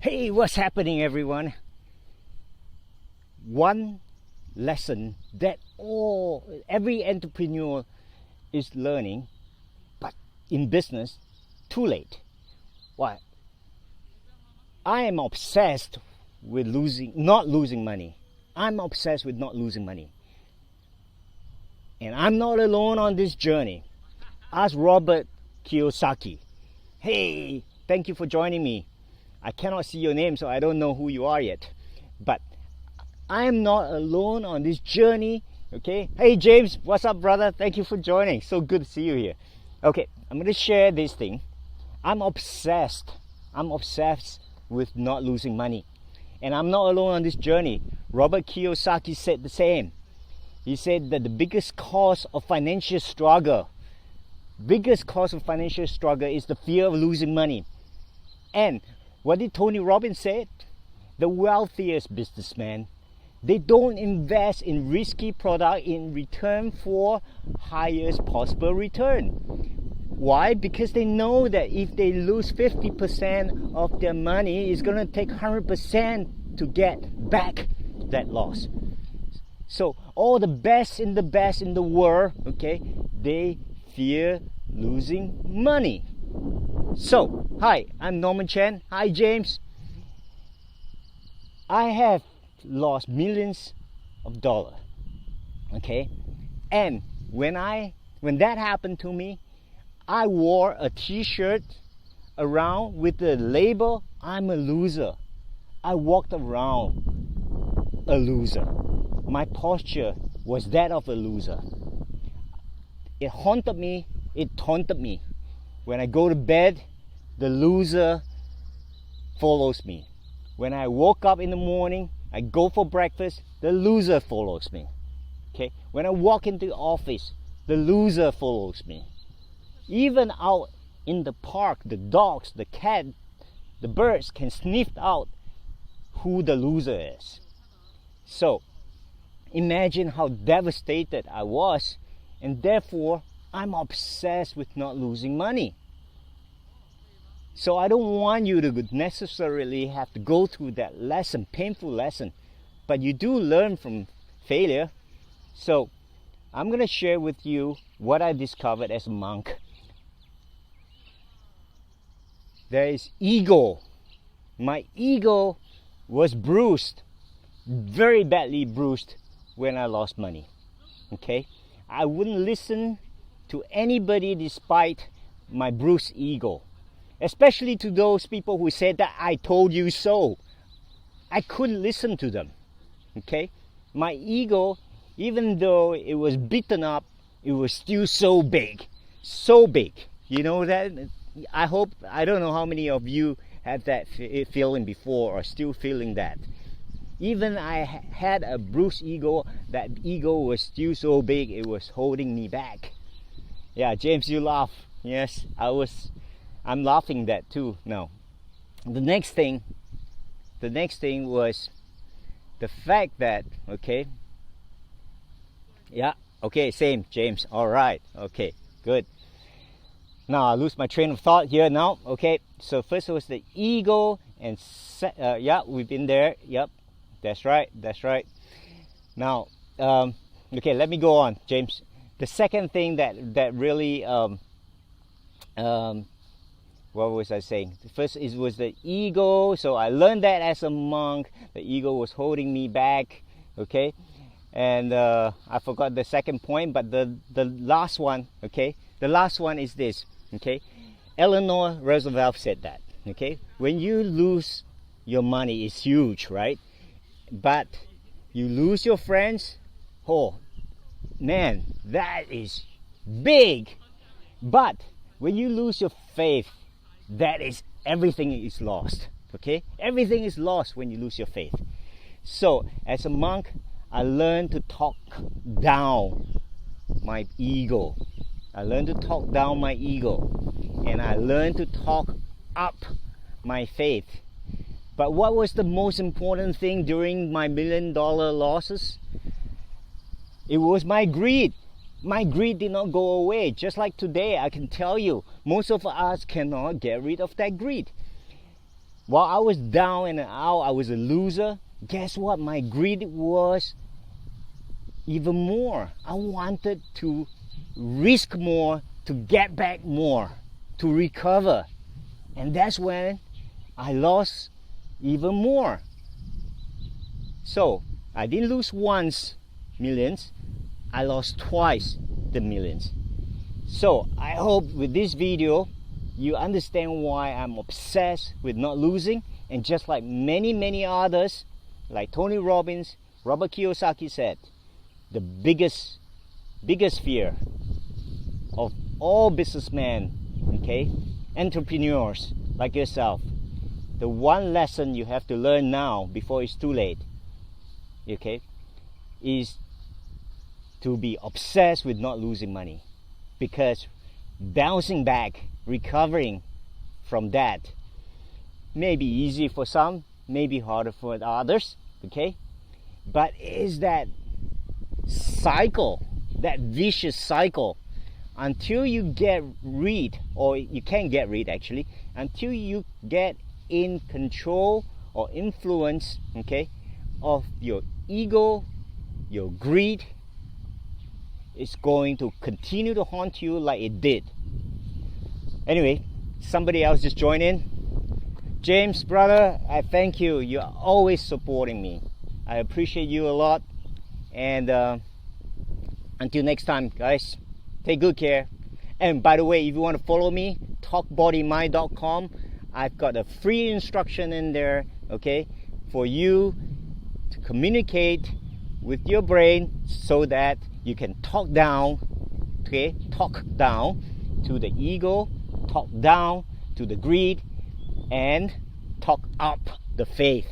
Hey, what's happening, everyone? One lesson that every entrepreneur is learning, but in business, too late. Why? I am obsessed with not losing money. I'm obsessed with not losing money. And I'm not alone on this journey. Ask Robert Kiyosaki. Hey, thank you for joining me. I cannot see your name, so I don't know who you are yet. But I am not alone on this journey, okay? Hey James, what's up, brother? Thank you for joining. So good to see you here. Okay, I'm going to share this thing. I'm obsessed with not losing money. And I'm not alone on this journey. Robert Kiyosaki said the same. He said that the biggest cause of financial struggle is the fear of losing money. And what did Tony Robbins say? The wealthiest businessmen, they don't invest in risky product in return for highest possible return. Why? Because they know that if they lose 50% of their money, it's going to take 100% to get back that loss. So all the best in the world, okay, they fear losing money. So, hi, I'm Norman Chen. Hi, James. I have lost millions of dollars, okay? And when that happened to me, I wore a t-shirt around with the label, I'm a loser. I walked around a loser. My posture was that of a loser. It haunted me. When I go to bed, the loser follows me. When I woke up in the morning, I go for breakfast, the loser follows me. Okay? When I walk into the office, the loser follows me. Even out in the park, the dogs, the cat, the birds can sniff out who the loser is. So, imagine how devastated I was, and therefore, I'm obsessed with not losing money. So I don't want you to necessarily have to go through that lesson, painful lesson, but you do learn from failure. So I'm going to share with you what I discovered as a monk. There is ego. My ego was bruised, very badly bruised when I lost money. Okay? I wouldn't listen to anybody despite my bruised ego, especially to those people who said that I told you so. I couldn't listen to them. Okay? My ego, even though it was beaten up, it was still so big. You know that? I don't know how many of you had that feeling before or still feeling that. Even I had a bruised ego, that ego was still so big, it was holding me back. Yeah, James, you laugh. Yes, I'm laughing that too now. The next thing was the fact that, okay, yeah, okay, same, James, all right, okay, good. Now I lose my train of thought here now. Okay, so first was the ego, and yeah, we've been there. Yep, that's right. Now, okay, let me go on, James. The second thing that really, what was I saying? First was the ego. So I learned that as a monk, the ego was holding me back. Okay, and I forgot the second point, but the last one. Okay, the last one is this. Okay, Eleanor Roosevelt said that. Okay, when you lose your money, it's huge, right? But you lose your friends, oh man, that is big. But when you lose your faith, that is, everything is lost. Okay, everything is lost when you lose your faith. So as a monk, I learned to talk down my ego. And I learned to talk up my faith. But what was the most important thing during my $1 million losses? It was my greed. My greed did not go away. Just like today, I can tell you, most of us cannot get rid of that greed. while I was down and out, I was a loser. Guess what? My greed was even more. I wanted to risk more, to get back more, to recover. And that's when I lost even more. So I didn't lose once millions, I lost twice the millions. So I hope with this video you understand why I'm obsessed with not losing. And just like many others, like Tony Robbins, Robert Kiyosaki said, the biggest fear of all businessmen, okay, entrepreneurs like yourself, the one lesson you have to learn now before it's too late, okay, is to be obsessed with not losing money. Because bouncing back, recovering from that may be easy for some, may be harder for others, okay? But is that cycle, that vicious cycle, until you get rid, or you can't get rid actually, until you get in control or influence, okay, of your ego, your greed, it's going to continue to haunt you like it did. Anyway, somebody else just joined in. James, brother, I thank you. You're always supporting me. I appreciate you a lot. And until next time, guys, take good care. And by the way, if you want to follow me, talkbodymind.com, I've got a free instruction in there, okay, for you to communicate with your brain so that you can talk down, okay, talk down to the ego, talk down to the greed, and talk up the faith.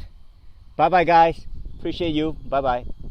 Bye bye, guys. Appreciate you. Bye bye.